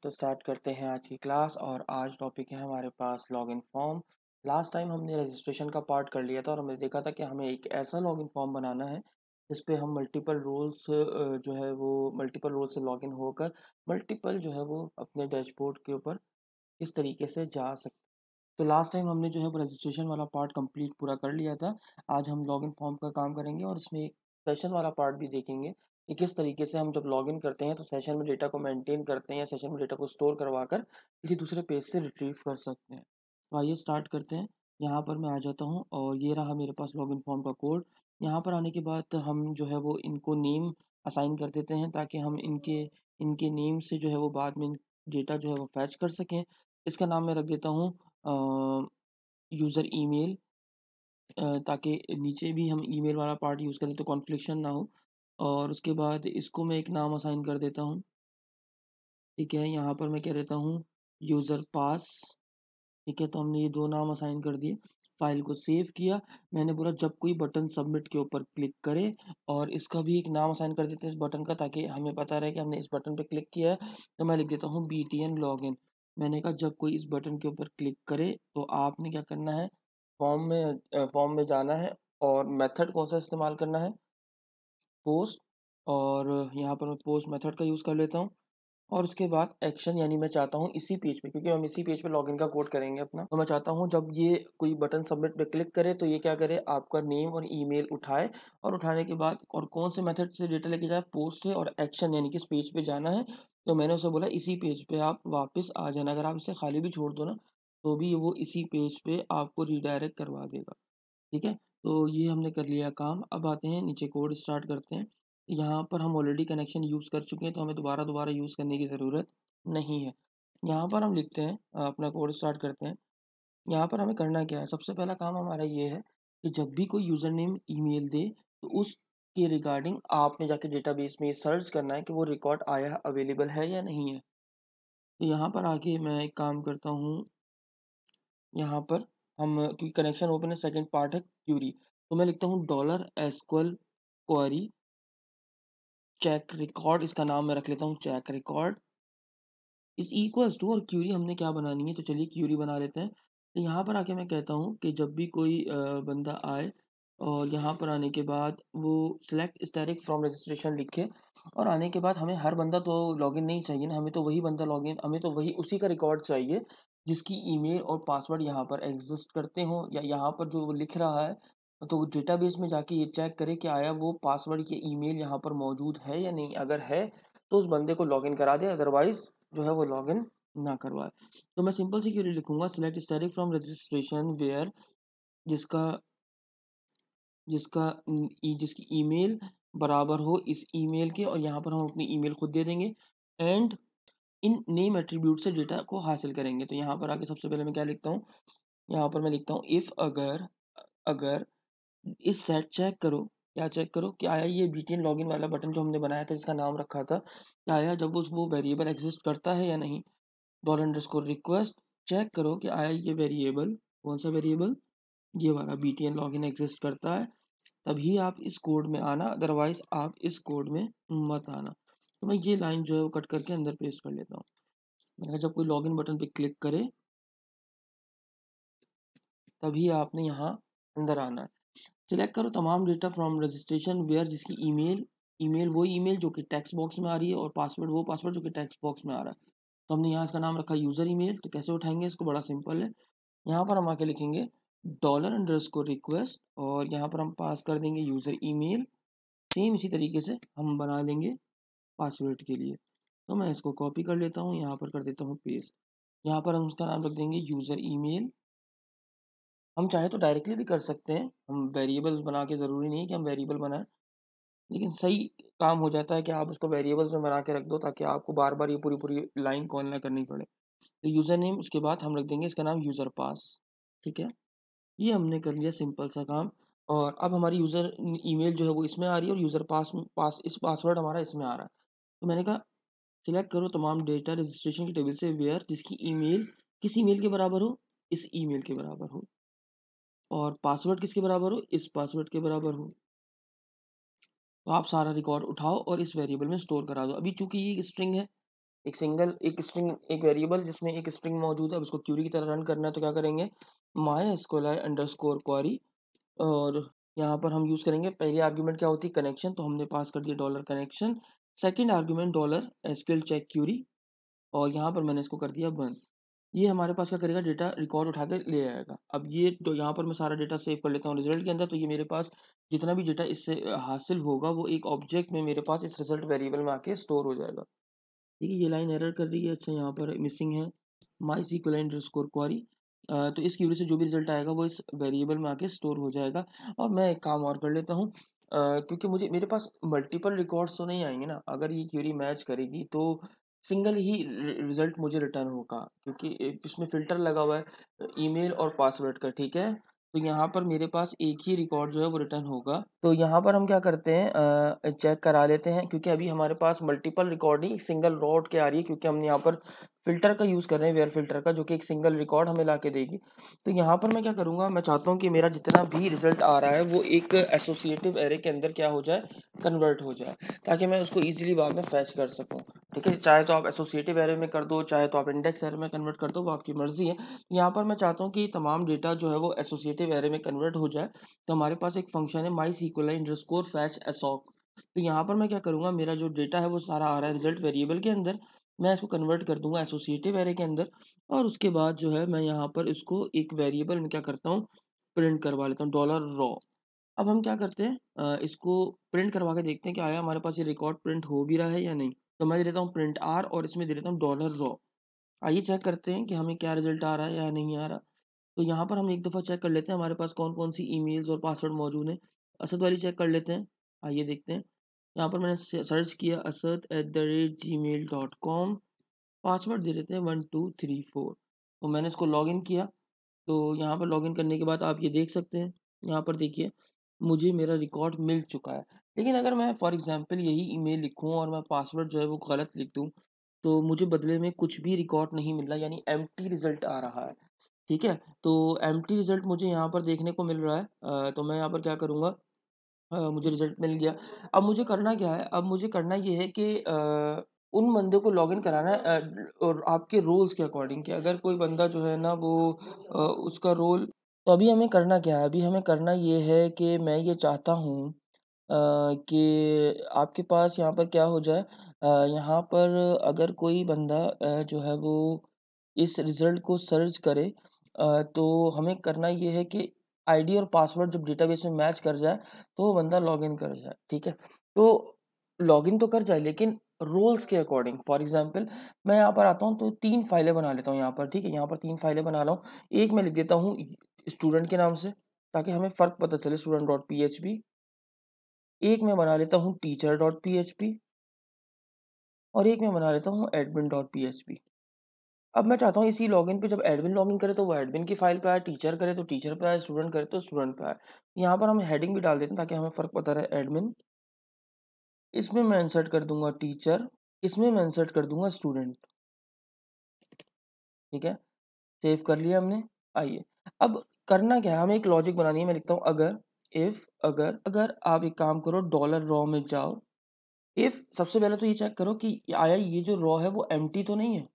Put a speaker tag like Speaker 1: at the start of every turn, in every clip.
Speaker 1: तो स्टार्ट करते हैं आज की क्लास और आज टॉपिक है हमारे पास लॉगिन फॉर्म। लास्ट टाइम हमने रजिस्ट्रेशन का पार्ट कर लिया था और हमने देखा था कि हमें एक ऐसा लॉगिन फॉर्म बनाना है जिस पे हम मल्टीपल रोल्स जो है वो मल्टीपल रोल से लॉगिन होकर मल्टीपल जो है वो अपने डैशबोर्ड के ऊपर इस तरीके से जा सकते। तो लास्ट टाइम हमने जो है वो रजिस्ट्रेशन वाला पार्ट कंप्लीट पूरा कर लिया था। आज हम लॉगिन फॉर्म का काम करेंगे और इसमें एक सेशन वाला पार्ट भी देखेंगे कि किस तरीके से हम जब लॉगिन करते हैं तो सेशन में डेटा को मेंटेन करते हैं या सेशन में डेटा को स्टोर करवा कर किसी दूसरे पेज से रिट्रीव कर सकते हैं। तो आइए स्टार्ट करते हैं। यहाँ पर मैं आ जाता हूँ और ये रहा मेरे पास लॉगिन फॉर्म का कोड। यहाँ पर आने के बाद हम जो है वो इनको नेम असाइन कर देते हैं ताकि हम इनके इनके नेम से जो है वो बाद में डेटा जो है वो फैच कर सकें। इसका नाम मैं रख देता हूँ यूज़र ईमेल, ताकि नीचे भी हम ईमेल वाला पार्ट यूज़ करें तो कॉन्फ्लिक्शन ना हो। और उसके बाद इसको मैं एक नाम असाइन कर देता हूँ। ठीक है, यहाँ पर मैं कह देता हूँ यूज़र पास। ठीक है, तो हमने ये 2 नाम असाइन कर दिए। फ़ाइल को सेव किया। मैंने बोला जब कोई बटन सबमिट के ऊपर क्लिक करे और इसका भी एक नाम असाइन कर देते हैं इस बटन का ताकि हमें पता रहे कि हमने इस बटन पे क्लिक किया है। तो मैं लिख देता हूँ बीटीएन लॉगिन। मैंने कहा जब कोई इस बटन के ऊपर क्लिक करे तो आपने क्या करना है, फॉर्म में जाना है और मेथड कौन-सा इस्तेमाल करना है, पोस्ट। और यहाँ पर मैं पोस्ट मेथड का यूज़ कर लेता हूँ। और उसके बाद एक्शन यानी मैं चाहता हूँ इसी पेज पे, क्योंकि हम इसी पेज पे लॉगिन का कोड करेंगे अपना, तो मैं चाहता हूँ जब ये कोई बटन सबमिट पे क्लिक करे तो ये क्या करे, आपका नेम और ईमेल उठाए और उठाने के बाद और कौन से मेथड से डेटा लेके जाए, पोस्ट से। और एक्शन यानी किस पेज पे जाना है, तो मैंने उसे बोला इसी पेज पे आप वापस आ जाना। अगर आप इसे खाली भी छोड़ दो ना तो भी वो इसी पेज पे आपको रिडायरेक्ट करवा देगा। ठीक है, तो ये हमने कर लिया काम। अब आते हैं नीचे, कोड स्टार्ट करते हैं। यहाँ पर हम ऑलरेडी कनेक्शन यूज़ कर चुके हैं तो हमें दोबारा यूज़ करने की ज़रूरत नहीं है। यहाँ पर हम लिखते हैं, अपना कोड स्टार्ट करते हैं। यहाँ पर हमें करना क्या है, सबसे पहला काम हमारा ये है कि जब भी कोई यूज़र नेम ईमेल दे तो उसके रिगार्डिंग आपने जाके डेटाबेस में सर्च करना है कि वो रिकॉर्ड आया अवेलेबल है या नहीं है। तो यहाँ पर आके मैं एक काम करता हूँ, यहाँ पर हम क्योंकि कनेक्शन ओपन है, सेकंड पार्ट है क्यूरी, तो मैं लिखता हूँ dollar SQL query check record. इसका नाम मैं रख लेता हूँ check record is equals to, और क्यूरी हमने क्या बनानी है, तो चलिए क्यूरी बना लेते हैं। तो यहाँ पर आके मैं कहता हूँ कि जब भी कोई बंदा आए और यहाँ पर आने के बाद वो सिलेक्ट स्टैटिक फ्रॉम रजिस्ट्रेशन लिखे। और आने के बाद हमें हर बंदा तो लॉगिन नहीं चाहिए ना, हमें तो वही बंदा लॉगिन, हमें तो वही उसी का रिकॉर्ड चाहिए जिसकी ईमेल और पासवर्ड यहाँ पर एग्जिस्ट करते हों, या यहाँ पर जो वो लिख रहा है तो डेटाबेस में जाके ये चेक करे कि आया वो पासवर्ड या ईमेल यहाँ पर मौजूद है या नहीं। अगर है तो उस बंदे को लॉगिन करा दे, अदरवाइज जो है वो लॉगिन ना करवाए। तो मैं सिंपल सी क्वेरी लिखूंगा, select static from registration where जिसका जिसका जिसकी ईमेल बराबर हो इस ईमेल के, और यहाँ पर हम अपनी ईमेल खुद दे देंगे। एंड इन नेम एट्रीब्यूट से डेटा को हासिल करेंगे। तो यहाँ पर आके सबसे पहले मैं क्या लिखता हूँ, यहाँ पर मैं लिखता हूँ इफ़ अगर अगर इस सेट चेक करो। क्या चेक करो कि आया ये बीटीएन लॉगिन वाला बटन जो हमने बनाया था जिसका नाम रखा था, क्या आया जब वो वेरिएबल एग्जिस्ट करता है या नहीं। डॉलर अंडरस्कोर रिक्वेस्ट चेक करो कि आया ये वेरिएबल, कौन सा वेरिएबल, ये वाला बीटीएन लॉगिन एग्जिस्ट करता है, तभी आप इस कोड में आना, अदरवाइज आप इस कोड में मत आना। तो मैं ये लाइन जो है वो कट करके अंदर पेस्ट कर लेता हूँ। मैंने कहा जब कोई लॉगिन बटन पे क्लिक करे तभी आपने यहाँ अंदर आना है। सिलेक्ट करो तमाम डेटा फ्रॉम रजिस्ट्रेशन वेयर जिसकी ईमेल ईमेल वो ईमेल जो कि टेक्स्ट बॉक्स में आ रही है और पासवर्ड वो पासवर्ड जो कि टेक्स्ट बॉक्स में आ रहा है। तो हमने यहाँ इसका नाम रखा यूज़र ईमेल। तो कैसे उठाएंगे इसको, बड़ा सिंपल है। यहाँ पर हम आके लिखेंगे डॉलर अंडरस्कोर रिक्वेस्ट और यहाँ पर हम पास कर देंगे यूज़र ईमेल। सेम इसी तरीके से हम बना लेंगे पासवर्ड के लिए। तो मैं इसको कॉपी कर लेता हूँ, यहाँ पर कर देता हूँ पेस्ट। यहाँ पर हम उसका नाम रख देंगे यूज़र ईमेल। हम चाहे तो डायरेक्टली भी कर सकते हैं, हम वेरिएबल्स बना के, ज़रूरी नहीं है कि हम वेरिएबल बनाएं, लेकिन सही काम हो जाता है कि आप उसको वेरिएबल्स में बना के रख दो ताकि आपको बार बार ये पूरी पूरी लाइन कॉल ना करनी पड़े। तो यूज़र नेम, उसके बाद हम रख देंगे इसका नाम यूज़र पास। ठीक है, ये हमने कर लिया सिंपल सा काम। और अब हमारी यूज़र ईमेल जो है वो इसमें आ रही है और यूज़र पास इस पासवर्ड हमारा इसमें आ रहा है। तो मैंने कहा सिलेक्ट करो तमाम डेटा रजिस्ट्रेशन की टेबल से वेयर जिसकी ईमेल किस ईमेल के बराबर हो, इस ईमेल के बराबर हो, और पासवर्ड किसके बराबर हो, इस पासवर्ड के बराबर हो। तो आप सारा रिकॉर्ड उठाओ और इस वेरिएबल में स्टोर करा दो। अभी चूंकि ये स्ट्रिंग है एक स्ट्रिंग एक वेरिएबल जिसमें एक स्ट्रिंग मौजूद है, अब उसको क्यूरी की तरह रन करना है तो क्या करेंगे, mysqli अंडरस्कोर क्वेरी, और यहाँ पर हम यूज़ करेंगे पहली आर्ग्यूमेंट क्या होती है कनेक्शन, तो हमने पास कर दिया dollar connection, second argument dollar SQL check query, और यहाँ पर मैंने इसको कर दिया बंद। ये हमारे पास क्या करेगा, डेटा रिकॉर्ड उठा के ले आएगा। अब ये तो यहाँ पर मैं सारा डेटा सेव कर लेता हूँ रिजल्ट के अंदर, तो ये मेरे पास जितना भी डेटा इससे हासिल होगा वो एक ऑब्जेक्ट में मेरे पास इस रिजल्ट वेरिएबल में आके स्टोर हो जाएगा। ठीक है, ये लाइन एरर कर रही है, अच्छा यहाँ पर मिसिंग है mysql अंडरस्कोर क्वेरी, तो इस क्वेरी से जो भी रिजल्ट आएगा वो इस वेरिएबल में आके स्टोर हो जाएगा। और मैं एक काम और कर लेता हूँ, क्योंकि मुझे मेरे पास मल्टीपल रिकॉर्ड्स तो नहीं आएंगे ना, अगर ये क्वेरी मैच करेगी तो सिंगल ही रिजल्ट मुझे रिटर्न होगा, क्योंकि इसमें फिल्टर लगा हुआ है ईमेल और पासवर्ड का। ठीक है, तो यहाँ पर मेरे पास एक ही रिकॉर्ड जो है वो रिटर्न होगा। तो यहाँ पर हम क्या करते हैं, चेक करा लेते हैं, क्योंकि अभी हमारे पास मल्टीपल रिकॉर्डिंग सिंगल रॉड के आ रही है, क्योंकि हमने यहाँ पर फिल्टर का यूज़ कर रहे हैं, वेयर फिल्टर का, जो कि एक सिंगल रिकॉर्ड हमें ला के देगी। तो यहाँ पर मैं क्या करूँगा, मैं चाहता हूँ कि मेरा जितना भी रिजल्ट आ रहा है वो एक एसोसिएटिव एरे के अंदर क्या हो जाए, कन्वर्ट हो जाए, ताकि मैं उसको ईजिली बाद में फैच कर सकूँ। ठीक है, चाहे तो आप एसोसिएटिव एरे में कर दो, चाहे तो आप इंडेक्स एरे में कन्वर्ट कर दो, वो आपकी मर्जी है। यहाँ पर मैं चाहता हूँ कि तमाम डेटा जो है वो एसोसिएटिव एरे में कन्वर्ट हो जाए, तो हमारे पास एक फंक्शन है mysqli अंडरस्कोर फैच एसोक। तो यहाँ पर मैं क्या करूँगा, मेरा जो डेटा है वो सारा आ रहा है रिजल्ट वेरिएबल के अंदर, मैं इसको कन्वर्ट कर दूंगा एसोसिएटिव एरे के अंदर, और उसके बाद जो है मैं यहाँ पर इसको एक वेरिएबल में क्या करता हूँ, प्रिंट करवा लेता हूँ डॉलर रॉ। अब हम क्या करते हैं, इसको प्रिंट करवा के देखते हैं कि आया हमारे पास ये रिकॉर्ड प्रिंट हो भी रहा है या नहीं। तो मैं दे देता हूँ प्रिंट आर, और इसमें दे देता हूँ डॉलर रॉ। आइए चेक करते हैं कि हमें क्या रिजल्ट आ रहा है या नहीं आ रहा। तो यहाँ पर हम एक दफ़ा चेक कर लेते हैं हमारे पास कौन-कौन सी ईमेल्स और पासवर्ड मौजूद हैं। असद वाली चेक कर लेते हैं। आइए देखते हैं। यहाँ पर मैंने सर्च किया asad@gmail.com, पासवर्ड दे देते हैं 1234। तो मैंने इसको लॉगिन किया। तो यहाँ पर लॉगिन करने के बाद आप ये देख सकते हैं, यहाँ पर देखिए मुझे मेरा रिकॉर्ड मिल चुका है। लेकिन अगर मैं फॉर एग्ज़ाम्पल यही ईमेल लिखूँ और मैं पासवर्ड जो है वो गलत लिख दूँ, तो मुझे बदले में कुछ भी रिकॉर्ड नहीं मिल रहा, यानी एम्प्टी रिज़ल्ट आ रहा है। ठीक है? तो एम्प्टी रिज़ल्ट मुझे यहाँ पर देखने को मिल रहा है। तो मैं यहाँ पर क्या करूँगा, मुझे रिज़ल्ट मिल गया। अब मुझे करना क्या है, अब मुझे करना ये है कि उन बंदे को लॉगिन कराना है, और आपके रोल्स के अकॉर्डिंग, कि अगर कोई बंदा जो है ना वो उसका रोल, तो अभी हमें करना क्या है, अभी हमें करना ये है कि मैं ये चाहता हूँ कि आपके पास यहाँ पर क्या हो जाए, यहाँ पर अगर कोई बंदा जो है वो इस रिज़ल्ट को सर्च करे, तो हमें करना ये है कि आईडी और पासवर्ड जब डेटाबेस में मैच कर जाए, तो वो बंदा लॉगिन कर जाए, ठीक है? तो लॉगिन तो कर जाए, लेकिन रोल्स के अकॉर्डिंग, फॉर एग्ज़ाम्पल मैं यहाँ पर आता हूँ तो 3 फाइलें बना लेता हूँ यहाँ पर, ठीक है? यहाँ पर 3 फाइलें बना रहा हूँ। एक मैं लिख देता हूँ स्टूडेंट के नाम से, ताकि हमें फ़र्क पता चले, स्टूडेंट डॉट पीएचपी। एक मैं बना लेता हूँ टीचर डॉट पीएचपी, और एक मैं बना लेता हूँ एडमिन डॉट पीएचपी। अब मैं चाहता हूँ इसी लॉगिन पे जब एडमिन लॉगिन करे तो वो एडमिन की फ़ाइल पे आए, टीचर करे तो टीचर पे आए, स्टूडेंट करे तो स्टूडेंट पे आए। यहाँ पर हम हेडिंग भी डाल देते हैं ताकि हमें फ़र्क पता रहे, एडमिन। इसमें मैं इंसर्ट कर दूँगा टीचर, इसमें मैं इंसर्ट कर दूँगा स्टूडेंट। ठीक है? सेव कर लिया हमने। आइए, अब करना क्या है, हमें एक लॉजिक बनानी है। मैं लिखता हूँ अगर, इफ, अगर अगर आप एक काम करो, डॉलर रॉ में जाओ। इफ सबसे पहले तो ये चेक करो कि आया ये जो रॉ है वो एम्प्टी तो नहीं है।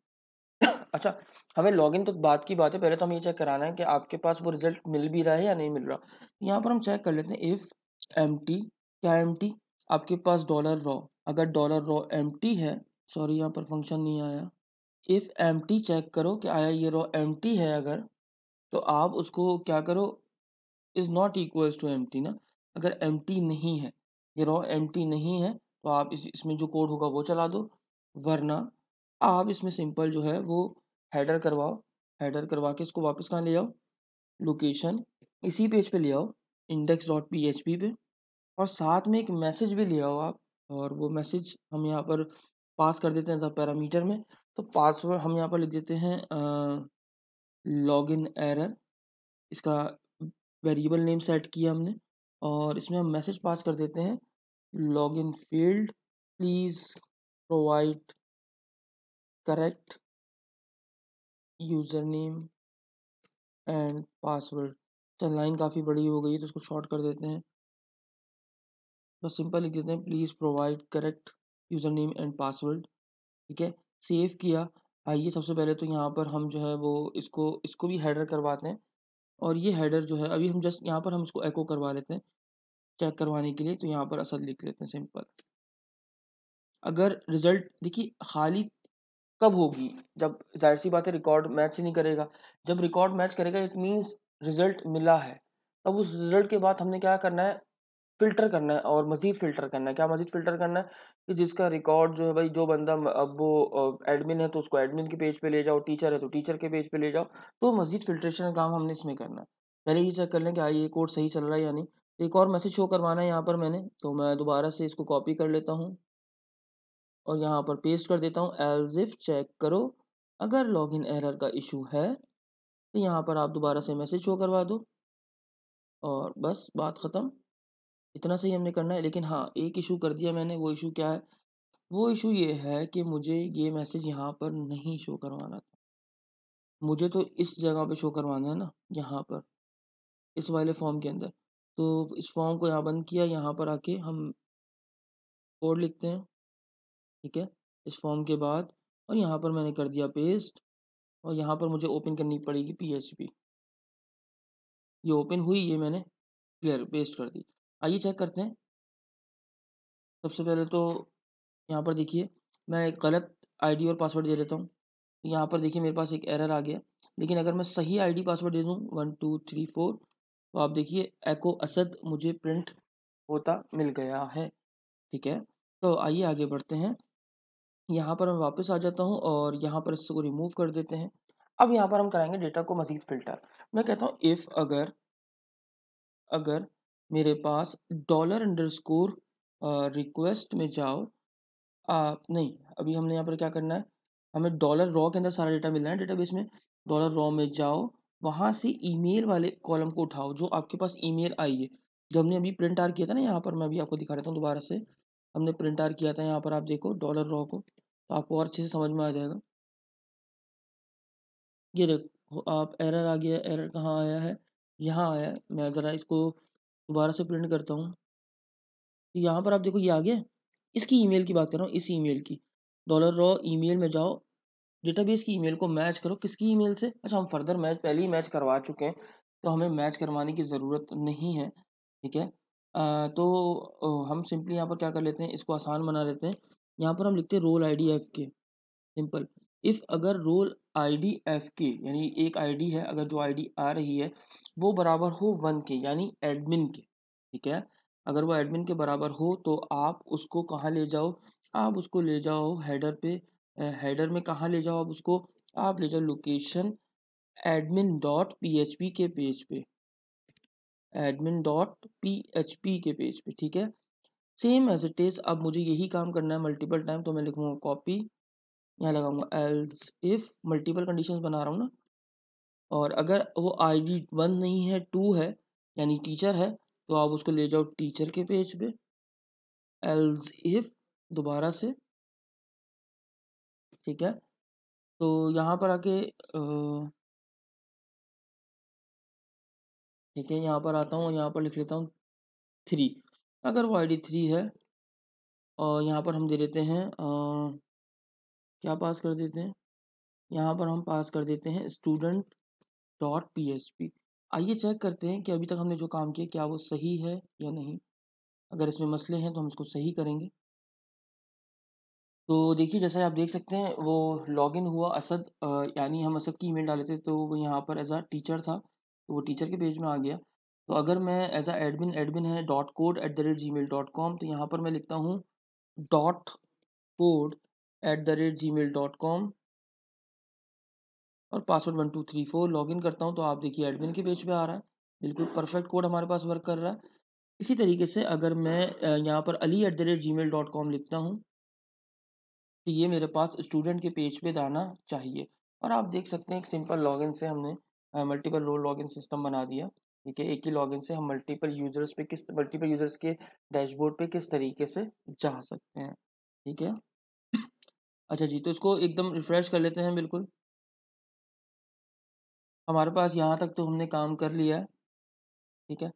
Speaker 1: अच्छा, हमें लॉगिन तो बात की बात है, पहले तो हमें ये चेक कराना है कि आपके पास वो रिज़ल्ट मिल भी रहा है या नहीं मिल रहा। यहाँ पर हम चेक कर लेते हैं, इफ एम्प्टी, क्या एम्प्टी? आपके पास डॉलर रॉ, अगर डॉलर रॉ एम्प्टी है, सॉरी यहाँ पर फंक्शन नहीं आया। इफ एम्प्टी चेक करो कि आया ये रॉ एम्प्टी है अगर, तो आप उसको क्या करो, is not equals to empty ना। अगर एम्प्टी नहीं है, ये रॉ एम्प्टी नहीं है, तो आप इसमें जो कोड होगा वो चला दो, वरना आप इसमें सिंपल जो है वो हेडर करवाओ। हेडर करवा के इसको वापस कहाँ ले आओ, लोकेशन, इसी पेज पे ले आओ, इंडेक्स डॉट पीएचपी पे, और साथ में एक मैसेज भी ले आओ आप। और वो मैसेज हम यहाँ पर पास कर देते हैं पैरामीटर में। तो पासवर्ड हम यहाँ पर लिख देते हैं लॉगिन एरर, इसका वेरिएबल नेम सेट किया हमने, और इसमें हम मैसेज पास कर देते हैं, login field please provide correct user name and password. चल लाइन काफ़ी बड़ी हो गई है तो इसको शॉर्ट कर देते हैं, बस सिंपल लिख देते हैं, please provide correct user name and password. ठीक है, सेव किया। आइए सबसे पहले तो यहाँ पर हम जो है वो इसको भी हेडर करवाते हैं, और ये हेडर जो है अभी हम जस्ट यहाँ पर हम इसको एको करवा लेते हैं चेक करवाने के लिए। तो यहाँ पर असद लिख लेते हैं सिंपल। अगर रिजल्ट देखिए खाली कब होगी, जब जाहिर सी बात है रिकॉर्ड मैच ही नहीं करेगा। जब रिकॉर्ड मैच करेगा इट मीन्स रिजल्ट मिला है। तब उस रिजल्ट के बाद हमने क्या करना है, फ़िल्टर करना है और मज़ीद फ़िल्टर करना है। क्या मज़ीद फ़िल्टर करना है कि जिसका रिकॉर्ड जो है भाई, जो बंदा अब वो एडमिन है तो उसको एडमिन के पेज पे ले जाओ, टीचर है तो टीचर के पेज पे ले जाओ। तो मज़ीद फ़िल्ट्रेशन का काम हमने इसमें करना है। पहले ये चेक कर लें कि ये कोड सही चल रहा है या नहीं। एक और मैसेज शो करवाना है यहाँ पर मैंने, तो मैं दोबारा से इसको कॉपी कर लेता हूँ और यहाँ पर पेस्ट कर देता हूँ। एज़ इफ चेक करो, अगर लॉगिन एरर का इशू है तो यहाँ पर आप दोबारा से मैसेज शो करवा दो और बस बात ख़त्म। इतना सही हमने करना है। लेकिन हाँ, एक इशू कर दिया मैंने। वो इशू क्या है? वो इशू ये है कि मुझे ये मैसेज यहाँ पर नहीं शो करवाना था। मुझे तो इस जगह पे शो करवाना है ना, यहाँ पर इस वाले फॉर्म के अंदर। तो इस फॉर्म को यहाँ बंद किया, यहाँ पर आके हम कोड लिखते हैं, ठीक है? इस फॉर्म के बाद और यहाँ पर मैंने कर दिया पेस्ट, और यहाँ पर मुझे ओपन करनी पड़ेगी पीएचपी। ये ओपन हुई, ये मैंने क्लियर पेस्ट कर दी। आइए चेक करते हैं। सबसे पहले तो यहाँ पर देखिए, मैं एक गलत आईडी और पासवर्ड दे देता हूँ। यहाँ पर देखिए मेरे पास एक एरर आ गया। लेकिन अगर मैं सही आईडी पासवर्ड दे दूँ 1 2 3 4, तो आप देखिए एको असद मुझे प्रिंट होता मिल गया है, ठीक है? तो आइए आगे बढ़ते हैं। यहाँ पर मैं वापस आ जाता हूँ और यहाँ पर इसको रिमूव कर देते हैं। अब यहाँ पर हम कराएँगे डेटा को मज़ीद फ़िल्टर। मैं कहता हूँ इफ़ अगर अगर मेरे पास डॉलर अंडरस्कोर रिक्वेस्ट में जाओ, नहीं, अभी हमने यहाँ पर क्या करना है, हमें डॉलर रॉ के अंदर सारा डेटा मिलना है डेटाबेस में। डॉलर रॉ में जाओ, वहाँ से ईमेल वाले कॉलम को उठाओ जो आपके पास ईमेल आई है। जो हमने अभी प्रिंट आर किया था ना, यहाँ पर मैं अभी आपको दिखा देता हूँ दोबारा से। हमने प्रिंट आर किया था यहाँ पर, आप देखो डॉलर रॉ को, तो आपको और अच्छे से समझ में आ जाएगा। ये देखो आप, एरर आ गया। एरर कहाँ आया है? यहाँ आया है। मैं ज़रा इसको दोबारा से प्रिंट करता हूँ। तो यहाँ पर आप देखो ये आ गया। इसकी ईमेल की बात कर रहा हूँ, इस ईमेल की। डॉलर रॉ ईमेल में जाओ, डेटाबेस की ईमेल को मैच करो। किसकी ईमेल से? अच्छा, हम फर्दर मैच पहले ही मैच करवा चुके हैं, तो हमें मैच करवाने की ज़रूरत नहीं है, ठीक है? तो हम सिंपली यहाँ पर क्या कर लेते हैं, इसको आसान बना लेते हैं। यहाँ पर हम लिखते हैं रोल आईडी एफ के, सिंपल। इफ़ अगर रोल आईडी एफ के यानी एक आईडी है, अगर जो आईडी आ रही है वो बराबर हो 1 के यानी एडमिन के, ठीक है? अगर वो एडमिन के बराबर हो तो आप उसको कहाँ ले जाओ? आप उसको ले जाओ हेडर पे। हेडर में कहाँ ले जाओ आप उसको? आप ले जाओ लोकेशन एडमिन डॉट पीएचपी के पेज पे, एडमिन डॉट पीएचपी के पेज पे, ठीक है? सेम एज़ इट इज़ अब मुझे यही काम करना है मल्टीपल टाइम, तो मैं लिखूँगा कॉपी, यहाँ लगाऊँगा एल्स इफ, मल्टीपल कंडीशंस बना रहा हूँ ना। और अगर वो आईडी 1 नहीं है 2 है यानी टीचर है, तो आप उसको ले जाओ टीचर के पेज पे। एल्स इफ दोबारा से, ठीक है? तो यहाँ पर आके ठीक है, यहाँ पर आता हूँ और यहाँ पर लिख लेता हूँ 3। अगर वो आईडी 3 है और यहाँ पर हम दे देते हैं क्या पास कर देते हैं? यहाँ पर हम पास कर देते हैं स्टूडेंट डॉट पीएचपी। आइए चेक करते हैं कि अभी तक हमने जो काम किया क्या वो सही है या नहीं। अगर इसमें मसले हैं तो हम इसको सही करेंगे। तो देखिए जैसा आप देख सकते हैं वो लॉगिन हुआ असद, यानी हम असद की ईमेल डाले थे तो वो यहाँ पर एज अ टीचर था, तो वो टीचर के पेज में आ गया। तो अगर मैं एज अ एडमिन, एडमिन है dot code at the rate Gmail dot com, तो यहाँ पर मैं लिखता हूँ dot code at the rate Gmail dot com और पासवर्ड 1234 लॉगिन करता हूँ, तो आप देखिए एडमिन के पेज पे आ रहा है। बिल्कुल परफेक्ट कोड हमारे पास वर्क कर रहा है। इसी तरीके से अगर मैं यहाँ पर Ali at the rate Gmail dot com लिखता हूँ, तो ये मेरे पास स्टूडेंट के पेज पे जाना चाहिए। और आप देख सकते हैं एक सिंपल लॉगिन से हमने मल्टीपल रोल लॉगिन सिस्टम बना दिया, ठीक है? एक ही लॉगिन से हम मल्टीपल यूज़र्स के डैशबोर्ड पे किस तरीके से जा सकते हैं, ठीक है? अच्छा जी, तो इसको एकदम रिफ्रेश कर लेते हैं बिल्कुल। हमारे पास यहाँ तक तो हमने काम कर लिया है, ठीक है?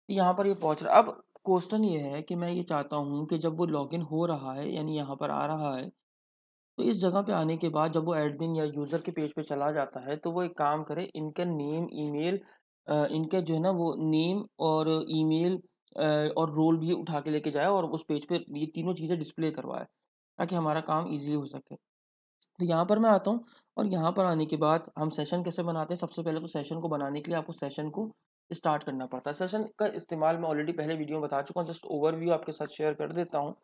Speaker 1: यहाँ पर ये पहुँच रहा है। अब क्वेश्चन ये है कि मैं ये चाहता हूँ कि जब वो लॉगिन हो रहा है यानी यहाँ पर आ रहा है, तो इस जगह पे आने के बाद जब वो एडमिन या यूज़र के पेज पे चला जाता है, तो वो एक काम करे, इनका नेम, ईमेल, इनका जो है ना वो नेम और ईमेल और रोल भी उठा के लेके जाए और उस पेज पे ये तीनों चीज़ें डिस्प्ले करवाए, ताकि हमारा काम ईज़िली हो सके। तो यहाँ पर मैं आता हूँ और यहाँ पर आने के बाद हम सेशन कैसे बनाते हैं। सबसे पहले तो सेशन को बनाने के लिए आपको सेशन को स्टार्ट करना पड़ता है। सेशन का इस्तेमाल मैं ऑलरेडी पहले वीडियो में बता चुका हूँ, जस्ट ओवरव्यू आपके साथ शेयर कर देता हूँ।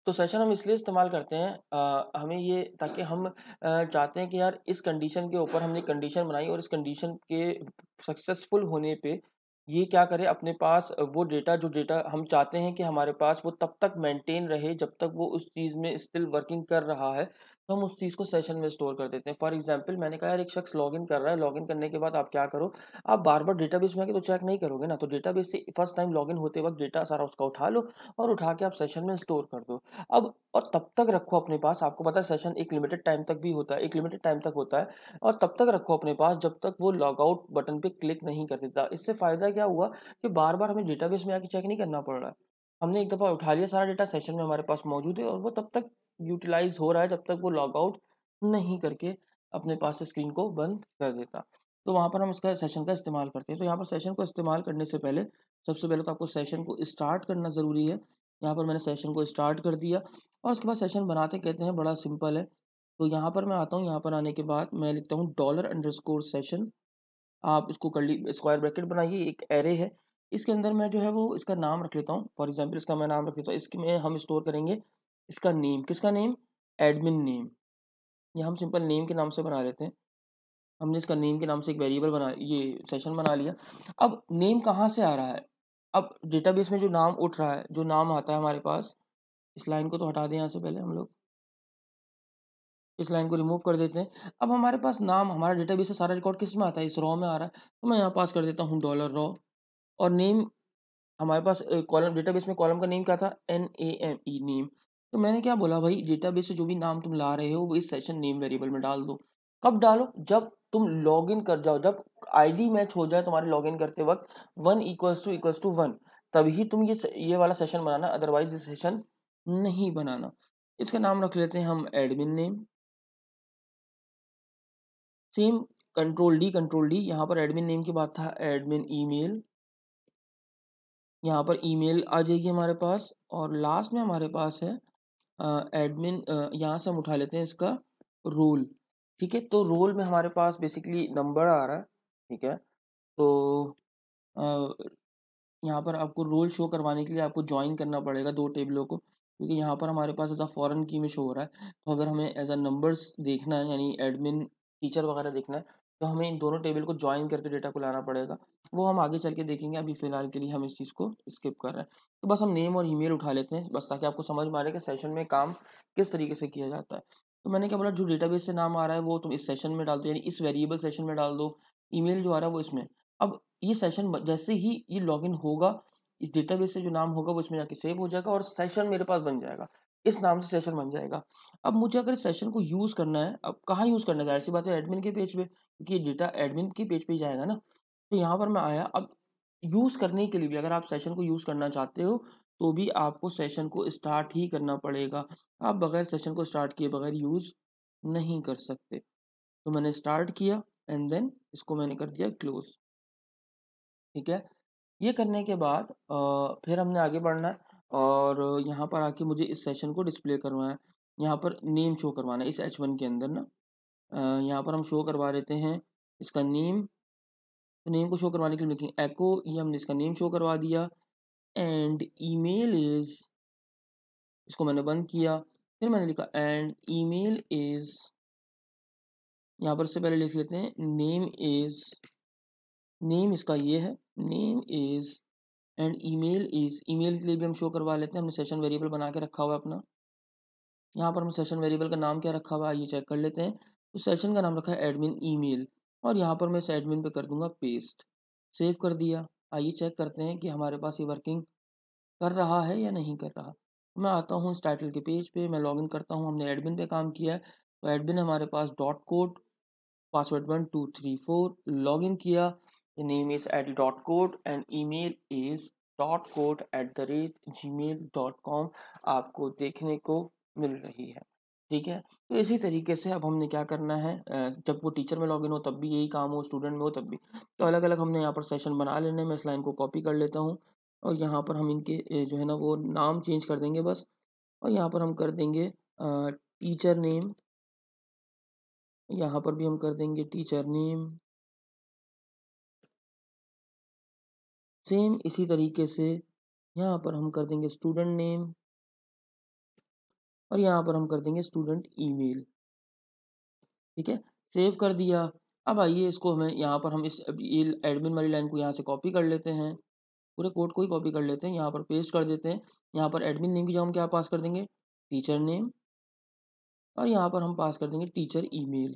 Speaker 1: तो सेशन हम इसलिए इस्तेमाल करते हैं, हमें ये ताकि हम चाहते हैं कि यार इस कंडीशन के ऊपर हमने कंडीशन बनाई और इस कंडीशन के सक्सेसफुल होने पे ये क्या करे, अपने पास वो डेटा, जो डेटा हम चाहते हैं कि हमारे पास वो तब तक मेंटेन रहे जब तक वो उस चीज़ में स्टिल वर्किंग कर रहा है, तो हम उस चीज़ को सेशन में स्टोर कर देते हैं। फॉर एग्जांपल मैंने कहा यार एक शख्स लॉगिन कर रहा है, लॉगिन करने के बाद आप क्या करो, आप बार बार डेटाबेस में आके तो चेक नहीं करोगे ना, तो डेटाबेस से फर्स्ट टाइम लॉगिन होते वक्त डेटा सारा उसका उठा लो और उठा के आप सेशन में स्टोर कर दो। अब और तब तक रखो अपने पास, आपको पता है सेशन एक लिमिटेड टाइम तक भी होता है, एक लिमिटेड टाइम तक होता है, और तब तक रखो अपने पास जब तक वो लॉग आउट बटन पे क्लिक नहीं कर देता। इससे फ़ायदा क्या हुआ कि बार-बार हमें डेटाबेस में आके चेक नहीं करना पड़ रहा है। हमने एक दफ़ा उठा लिया, सारा डेटा सेशन में हमारे पास मौजूद है और वो तब तक यूटिलाइज़ हो रहा है जब तक वो लॉग आउट नहीं करके अपने पास से स्क्रीन को बंद कर देता। तो वहाँ पर हम इसका सेशन का इस्तेमाल करते हैं। तो यहाँ पर सेशन को इस्तेमाल करने से पहले सबसे पहले तो आपको सेशन को स्टार्ट करना ज़रूरी है। यहाँ पर मैंने सेशन को स्टार्ट कर दिया और उसके बाद सेशन बनाते कहते हैं बड़ा सिंपल है। तो यहाँ पर मैं आता हूँ, यहाँ पर आने के बाद मैं लिखता हूँ डॉलर अंडरस्कोर सेशन। आप इसको कर्ली स्क्वायर ब्रैकेट बनाइए, एक एरे है। इसके अंदर मैं जो है वो इसका नाम रख लेता हूँ। फॉर एग्ज़ाम्पल इसका मैं नाम रख लेता हूँ। इसके में हम स्टोर करेंगे इसका नेम। किसका नेम? Admin name. या हम सिंपल नेम के नाम से बना लेते हैं। हमने इसका नेम के नाम से एक वेरिएबल बना, ये सेशन बना लिया। अब नेम कहाँ से आ रहा है? अब डेटाबेस में जो नाम उठ रहा है, जो नाम आता है हमारे पास, इस लाइन को तो हटा दें यहाँ से पहले हम लोग। इस लाइन को रिमूव कर देते हैं। अब हमारे पास नाम, हमारा डेटाबेस से सारा रिकॉर्ड किस में आता है? इस रॉ में आ रहा है। तो मैं यहाँ पास कर देता हूँ डॉलर रॉ। और नेम हमारे पास कॉलम, डेटाबेस में कॉलम का नेम क्या था? NAME name. तो मैंने क्या बोला भाई, डेटाबेस से जो भी नाम तुम ला रहे हो वो इस सेशन नेम वेरिएबल में डाल दो। कब डालो? जब तुम लॉगिन कर जाओ, जब आईडी मैच हो जाए तुम्हारे लॉगिन करते वक्त 1 इक्वल्स टू 1, तभी तुम ये वाला सेशन बनाना, अदरवाइज ये सेशन नहीं बनाना। इसका नाम रख लेते हैं हम admin name. Same control D, यहाँ पर एडमिन नेम के बाद था एडमिन ईमेल। यहाँ पर ईमेल आ जाएगी हमारे पास और लास्ट में हमारे पास है एडमिन, यहाँ से हम उठा लेते हैं इसका रोल। ठीक है, तो रोल में हमारे पास बेसिकली नंबर आ रहा है। ठीक है, तो अ, यहाँ पर आपको रोल शो करवाने के लिए आपको जॉइन करना पड़ेगा दो टेबलों को, क्योंकि यहाँ पर हमारे पास एज अ फॉरेन की में शो हो रहा है। तो अगर हमें एज अ नंबर्स देखना है, यानी एडमिन टीचर वगैरह देखना है, तो हमें इन दोनों टेबल को जॉइन करके डेटा को लाना पड़ेगा। वो हम आगे चल के देखेंगे, अभी फ़िलहाल के लिए हम इस चीज़ को स्किप कर रहे हैं। तो बस हम नेम और ईमेल उठा लेते हैं, बस ताकि आपको समझ में आ रहा है कि सेशन में काम किस तरीके से किया जाता है। तो मैंने क्या बोला, जो डेटाबेस से नाम आ रहा है वो तुम इस सेशन में डाल दो, यानी इस वेरिएबल सेशन में डाल दो। ईमेल जो आ रहा है वो इसमें। अब ये सेशन जैसे ही ये लॉगिन होगा, इस डेटाबेस से जो नाम होगा वो इसमें जाके सेव हो जाएगा और सेशन मेरे पास बन जाएगा। इस नाम से सेशन बन जाएगा। अब मुझे अगर इस सेशन को यूज़ करना है, अब कहाँ यूज़ करना है? ज़ाहिर-सी बात है एडमिन के पेज पे, क्योंकि ये डेटा एडमिन के पेज पे ही जाएगा ना। तो यहाँ पर मैं आया, अब यूज़ करने के लिए भी अगर आप सेशन को यूज़ करना चाहते हो, तो भी आपको सेशन को स्टार्ट ही करना पड़ेगा। आप बगैर सेशन को स्टार्ट किए बगैर यूज़ नहीं कर सकते। तो मैंने स्टार्ट किया एंड देन इसको मैंने कर दिया क्लोज़। ठीक है? ये करने के बाद फिर हमने आगे बढ़ना है और यहाँ पर आके मुझे इस सेशन को डिस्प्ले करवाना है। यहाँ पर नेम शो करवाना है इस H1 के अंदर ना। यहाँ पर हम शो करवा देते हैं इसका नेम। तो नेम को शो करवाने के लिए लिखेंगे एको, ये हमने इसका नेम शो करवा दिया। एंड ईमेल इज़, इसको मैंने बंद किया। फिर मैंने लिखा एंड ईमेल इज़, यहाँ पर से पहले लिख लेते हैं नेम इज़, नेम इसका ये है, name is and email is, email के लिए भी हम शो करवा लेते हैं। हमने सेशन वेरिएबल बना के रखा हुआ है अपना। यहाँ पर हम सेशन वेरिएबल का नाम क्या रखा हुआ है आइए चेक कर लेते हैं। तो सेशन का नाम रखा है एडमिन ईमेल और यहाँ पर मैं इस एडमिन पे कर दूंगा पेस्ट। सेव कर दिया। आइए चेक करते हैं कि हमारे पास ये वर्किंग कर रहा है या नहीं कर रहा। मैं आता हूँ इस टाइटल के पेज पे, मैं लॉगिन करता हूँ, हमने एडमिन पे काम किया है। तो एडमिन हमारे पास डॉट कोड, पासवर्ड 1234, लॉगिन किया। The name is ad dot code and email is .code@gmail.com आपको देखने को मिल रही है। ठीक है? तो इसी तरीके से अब हमने क्या करना है, जब वो टीचर में लॉगिन हो तब भी यही काम हो, स्टूडेंट में हो तब भी। तो अलग-अलग हमने यहाँ पर सेशन बना लेने हैं, मैं इस लाइन को कॉपी कर लेता हूँ और यहाँ पर हम इनके जो है ना वो नाम चेंज कर देंगे बस, और यहाँ पर हम कर देंगे टीचर नेम, यहाँ पर भी हम कर देंगे टीचर नेम। सेम इसी तरीके से यहाँ पर हम कर देंगे स्टूडेंट नेम और यहाँ पर हम कर देंगे स्टूडेंट ईमेल। ठीक है? सेव कर दिया। अब आइए इसको हमें यहाँ पर हम इस ये एडमिन वाली लाइन को यहाँ से कॉपी कर लेते हैं। पूरे कोड को ही कॉपी कर लेते हैं, यहाँ पर पेस्ट कर देते हैं। यहाँ पर एडमिन नेम की जगह हम क्या पास कर देंगे? टीचर नेम, और यहाँ पर हम पास कर देंगे टीचर ईमेल।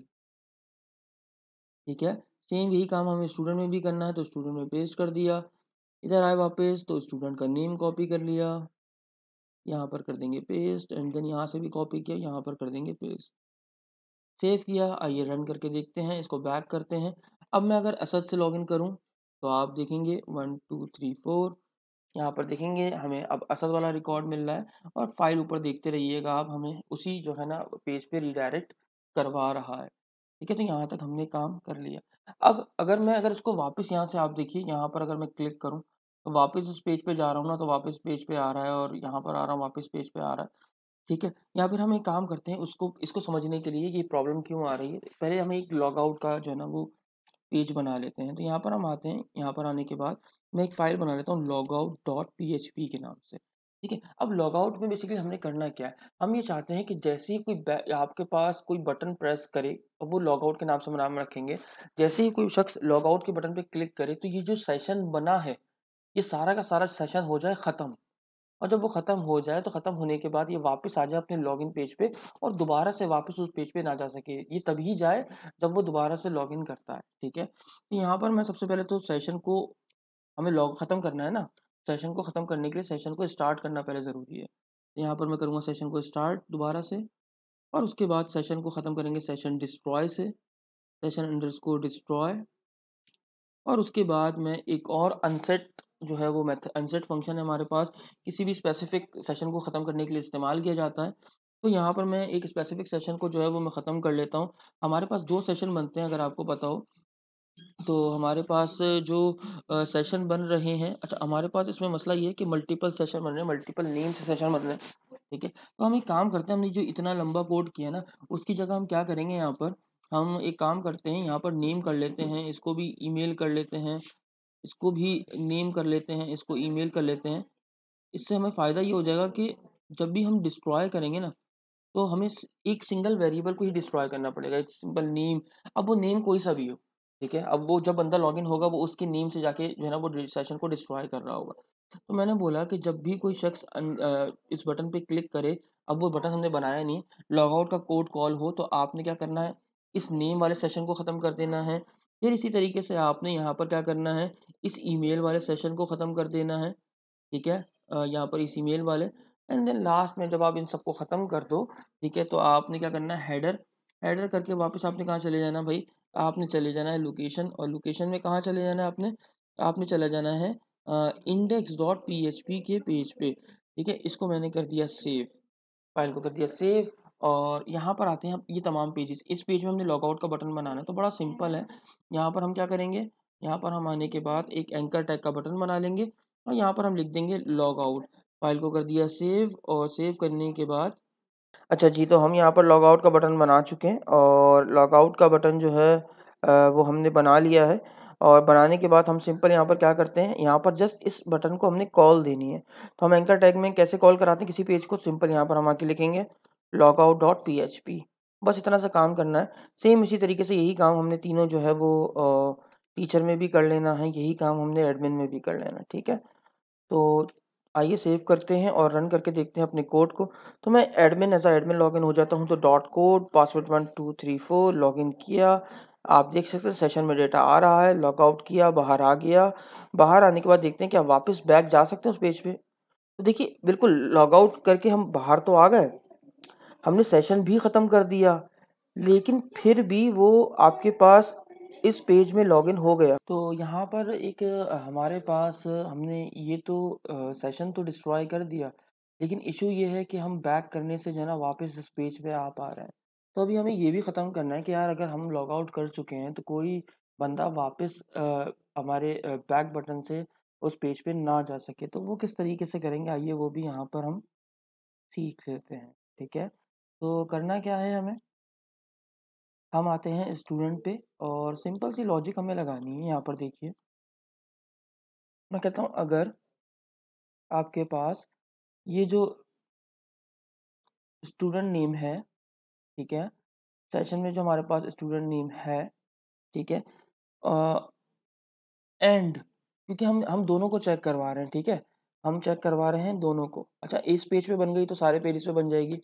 Speaker 1: ठीक है? सेम यही काम हमें स्टूडेंट में भी करना है, तो स्टूडेंट में पेस्ट कर दिया। इधर आए वापस तो स्टूडेंट का नेम कॉपी कर लिया, यहाँ पर कर देंगे पेस्ट, एंड देन यहाँ से भी कॉपी किया, यहाँ पर कर देंगे पेस्ट। सेव किया। आइए रन करके देखते हैं, इसको बैक करते हैं। अब मैं अगर असद से लॉगिन करूं तो आप देखेंगे 1 2 3 4, यहाँ पर देखेंगे हमें अब असद वाला रिकॉर्ड मिल रहा है, और फाइल ऊपर देखते रहिएगा आप, हमें उसी जो है ना पेज पे रिडायरेक्ट करवा रहा है। ठीक है, तो यहाँ तक हमने काम कर लिया। अब अगर इसको वापस यहाँ से आप देखिए, यहाँ पर अगर मैं क्लिक करूँ तो वापस उस पेज पे जा रहा हूँ ना, तो वापस पेज पे आ रहा है, और यहाँ पर आ रहा हूँ वापस पेज पे आ रहा है। ठीक है? या फिर हम एक काम करते हैं, उसको इसको समझने के लिए ये प्रॉब्लम क्यों आ रही है, पहले हमें एक लॉग आउट का जो है ना वो पेज बना लेते हैं। तो यहाँ पर हम आते हैं, यहाँ पर आने के बाद मैं एक फ़ाइल बना लेता हूँ logout.php के नाम से। ठीक है? अब लॉगआउट में बेसिकली हमने करना क्या है, हम ये चाहते हैं कि जैसे ही कोई आपके पास कोई बटन प्रेस करे, और वो लॉगआउट के नाम से हम नाम रखेंगे, जैसे ही कोई शख्स लॉगआउट के बटन पे क्लिक करे तो ये जो सेशन बना है, ये सारा का सारा सेशन हो जाए ख़त्म। और जब वो ख़त्म हो जाए तो ख़त्म होने के बाद ये वापस आ जाए अपने लॉगिन पेज पे, और दोबारा से वापस उस पेज पे ना जा सके। ये तभी जाए जब वो दोबारा से लॉगिन करता है। ठीक है? तो यहाँ पर मैं सबसे पहले तो सेशन को हमें लॉग ख़त्म करना है ना, सेशन को ख़त्म करने के लिए सेशन को स्टार्ट करना पहले ज़रूरी है। तो यहाँ पर मैं करूँगा सेशन को स्टार्ट दोबारा से, और उसके बाद सेशन को ख़त्म करेंगे सेशन डिस्ट्रॉय से, सेशन अंडरस्कोर डिस्ट्रॉय। और उसके बाद मैं एक और अनसेट जो है वो मेथड, अनसेट फंक्शन है हमारे पास, किसी भी स्पेसिफिक सेशन को ख़त्म करने के लिए इस्तेमाल किया जाता है। तो यहाँ पर मैं एक स्पेसिफिक सेशन को जो है वो मैं ख़त्म कर लेता हूँ। हमारे पास 2 सेशन बनते हैं, अगर आपको पता हो। तो हमारे पास जो सेशन बन रहे हैं, अच्छा हमारे पास इसमें मसला ये है कि मल्टीपल सेशन बन रहे हैं, मल्टीपल नेम से सेशन बन रहे हैं। ठीक है? तो हम एक काम करते हैं, हमने जो इतना लंबा कोड किया ना, उसकी जगह हम क्या करेंगे, यहाँ पर हम एक काम करते हैं, यहाँ पर नेम कर लेते हैं, इसको भी ईमेल कर लेते हैं, इसको भी नेम कर लेते हैं, इसको ईमेल कर लेते हैं। इससे हमें फ़ायदा ये हो जाएगा कि जब भी हम डिस्ट्रॉय करेंगे ना, तो हमें एक सिंगल वेरिएबल को ही डिस्ट्रॉय करना पड़ेगा, एक सिंपल नेम। अब वो नेम कोई सा भी हो, ठीक है? अब वो जब बंदा लॉगिन होगा वो उसके नेम से जाके जो है ना वो सेशन को डिस्ट्रॉय कर रहा होगा। तो मैंने बोला कि जब भी कोई शख्स इस बटन पे क्लिक करे, अब वो बटन हमने बनाया नहीं, लॉग आउट का कोड कॉल हो, तो आपने क्या करना है, इस नेम वाले सेशन को ख़त्म कर देना है। फिर इसी तरीके से आपने यहाँ पर क्या करना है, इस ईमेल वाले सेशन को ख़त्म कर देना है। ठीक है? यहाँ पर इस ईमेल वाले, एंड देन लास्ट में जब आप इन सबको ख़त्म कर दो, ठीक है, तो आपने क्या करना है, हेडर, हेडर करके वापस आपने कहाँ चले जाना भाई, आपने चले जाना है लोकेशन, और लोकेशन में कहाँ चले जाना है आपने, आपने चला जाना है index.php के पेज पे। ठीक है? इसको मैंने कर दिया सेव, फाइल को कर दिया सेव, और यहाँ पर आते हैं ये तमाम पेजेस। इस पेज में हमने लॉगआउट का बटन बनाना है, तो बड़ा सिंपल है। यहाँ पर हम क्या करेंगे, यहाँ पर हम आने के बाद एक एंकर टैग का बटन बना लेंगे, और यहाँ पर हम लिख देंगे लॉग आउट। फाइल को कर दिया सेव, और सेव करने के बाद अच्छा जी, तो हम यहाँ पर लॉग आउट का बटन बना चुके हैं, और लॉग आउट का बटन जो है वो हमने बना लिया है। और बनाने के बाद हम सिंपल यहाँ पर क्या करते हैं, यहाँ पर जस्ट इस बटन को हमने कॉल देनी है। तो हम एंकर टैग में कैसे कॉल कराते हैं किसी पेज को, सिंपल यहाँ पर हम आके लिखेंगे logout.php, बस इतना सा काम करना है। सेम इसी तरीके से यही काम हमने तीनों जो है वो टीचर में भी कर लेना है, यही काम हमने एडमिन में भी कर लेना है। ठीक है? तो आइए सेव करते हैं और रन करके देखते हैं अपने कोड को। तो मैं admin as a admin login हो जाता हूँ, तो डॉट कोड पासवर्ड 1 2 3 4 लॉगिन किया। आप देख सकते हैं सेशन में डेटा आ रहा है, लॉगआउट किया, बाहर आ गया। बाहर आने के बाद देखते हैं क्या वापस बैक जा सकते हैं उस पेज पे? तो देखिए बिल्कुल लॉगआउट करके हम बाहर तो आ गए, हमने सेशन भी ख़त्म कर दिया, लेकिन फिर भी वो आपके पास इस पेज में लॉगिन हो गया। तो यहाँ पर एक हमारे पास हमने ये तो सेशन तो डिस्ट्रॉय कर दिया, लेकिन इशू ये है कि हम बैक करने से जो है ना वापस उस पेज पे आ पा रहे हैं। तो अभी हमें ये भी ख़त्म करना है कि यार अगर हम लॉग आउट कर चुके हैं तो कोई बंदा वापस हमारे बैक बटन से उस पेज पे ना जा सके। तो वो किस तरीके से करेंगे, आइए वो भी यहाँ पर हम सीख लेते हैं, ठीक है? तो करना क्या है हमें, हम आते हैं स्टूडेंट पे और सिंपल सी लॉजिक हमें लगानी है। यहाँ पर देखिए, मैं कहता हूँ अगर आपके पास ये जो स्टूडेंट नेम है, ठीक है? सेशन में जो हमारे पास स्टूडेंट नेम है, ठीक है? एंड क्योंकि हम दोनों को चेक करवा रहे हैं, ठीक है? हम चेक करवा रहे हैं दोनों को। अच्छा, इस पेज पे बन गई तो सारे पेजेस पे बन जाएगी,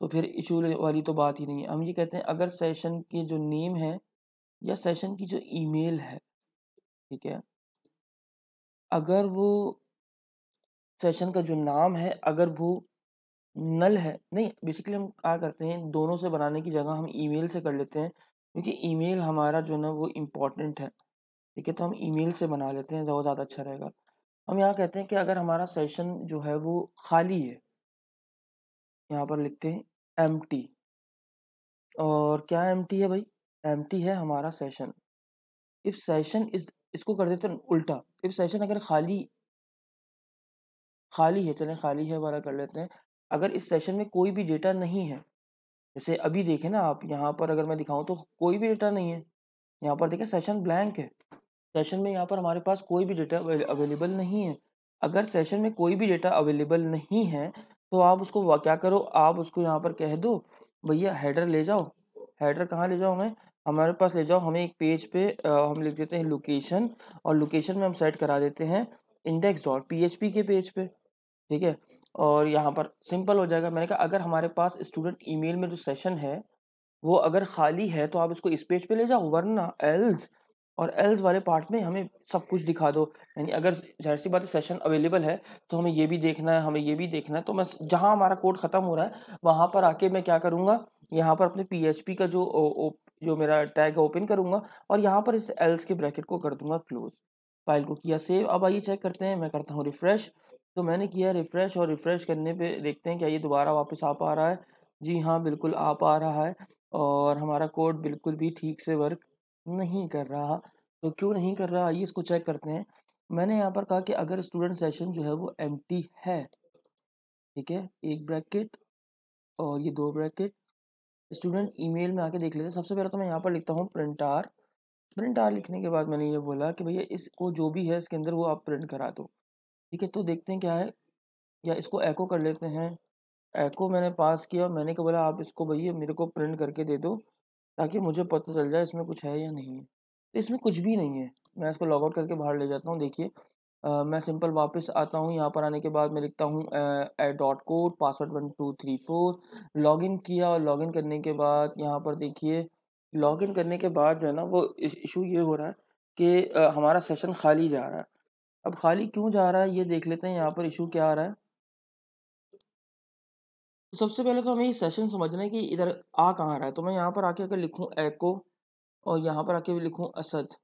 Speaker 1: तो फिर इशू वाली तो बात ही नहीं है। हम ये कहते हैं अगर सेशन की जो नेम है या सेशन की जो ईमेल है, ठीक है? अगर वो सेशन का जो नाम है अगर वो नल है, नहीं बेसिकली हम क्या करते हैं दोनों से बनाने की जगह हम ईमेल से कर लेते हैं, क्योंकि ईमेल हमारा जो है ना वो इम्पोर्टेंट है, ठीक है? तो हम ईमेल से बना लेते हैं, ज़्यादा अच्छा रहेगा। हम यहाँ कहते हैं कि अगर हमारा सेशन जो है वो खाली है, यहाँ पर लिखते हैं एम्प्टी। और क्या एम्प्टी है भाई? एम्प्टी है हमारा सेशन। इफ सेशन इज, इसको कर देते हैं उल्टा, इफ सेशन अगर खाली खाली है, चलें खाली है वाला कर लेते हैं। अगर इस सेशन में कोई भी डेटा नहीं है, जैसे अभी देखें ना आप यहाँ पर अगर मैं दिखाऊँ तो कोई भी डेटा नहीं है। यहाँ पर देखिए सेशन ब्लैंक है। सेशन में यहाँ पर हमारे पास कोई भी डेटा अवेलेबल नहीं है। अगर सेशन में कोई भी डेटा अवेलेबल नहीं है, तो आप उसको क्या करो, आप उसको यहाँ पर कह दो, भैया हेडर ले जाओ। हेडर कहाँ ले जाओ हमें? हमारे पास ले जाओ, हमें एक पेज पे हम लिख देते हैं लोकेशन, और लोकेशन में हम सेट करा देते हैं index.php के पेज पे, ठीक है? और यहाँ पर सिंपल हो जाएगा। मैंने कहा अगर हमारे पास स्टूडेंट ईमेल में जो सेशन है वो अगर खाली है तो आप इसको इस पेज पे ले जाओ, वरना एल्स, और एल्स वाले पार्ट में हमें सब कुछ दिखा दो। यानी अगर ज़ाहिर सी बात है सेशन अवेलेबल है तो हमें ये भी देखना है, हमें ये भी देखना है। तो मैं जहाँ हमारा कोड ख़त्म हो रहा है वहाँ पर आके मैं क्या करूँगा, यहाँ पर अपने पीएचपी का जो मेरा टैग है ओपन करूँगा और यहाँ पर इस एल्स के ब्रैकेट को कर दूँगा क्लोज़। फाइल को किया सेव। अब आइए चेक करते हैं, मैं करता हूँ रिफ्रेश। तो मैंने किया रिफ्रेश, और रिफ्रेश करने पे देखते हैं क्या ये दोबारा वापस आ पा रहा है? जी हाँ, बिल्कुल आ पा रहा है। और हमारा कोड बिल्कुल भी ठीक से वर्क नहीं कर रहा। तो क्यों नहीं कर रहा, आइए इसको चेक करते हैं। मैंने यहाँ पर कहा कि अगर स्टूडेंट सेशन जो है वो एम्प्टी है, ठीक है? एक ब्रैकेट और ये 2 ब्रैकेट। स्टूडेंट ईमेल में आके देख लेते हैं। सबसे पहले तो मैं यहाँ पर लिखता हूँ प्रिंट आर। प्रिंट आर लिखने के बाद मैंने ये बोला कि भैया इसको जो भी है इसके अंदर वो आप प्रिंट करा दो, ठीक है? तो देखते हैं क्या है, या इसको एको कर लेते हैं। एको मैंने पास किया और मैंने क्या बोला, आप इसको भैया मेरे को प्रिंट करके दे दो ताकि मुझे पता चल जाए इसमें कुछ है या नहीं है। तो इसमें कुछ भी नहीं है। मैं इसको लॉग आउट करके बाहर ले जाता हूँ। देखिए मैं सिंपल वापस आता हूँ, यहाँ पर आने के बाद मैं लिखता हूँ डॉट कोड पासवर्ड 1234। लॉगिन किया और लॉगिन करने के बाद यहाँ पर देखिए, लॉगिन करने के बाद जो है ना वो इशू ये हो रहा है कि हमारा सेशन खाली जा रहा है। अब खाली क्यों जा रहा है ये देख लेते हैं, यहाँ पर इशू क्या आ रहा है। तो सबसे पहले तो हमें ये सेशन समझना है कि इधर आ कहाँ रहा है। तो मैं यहाँ पर आके अगर लिखूँ एको और यहाँ पर आके भी लिखूँ असद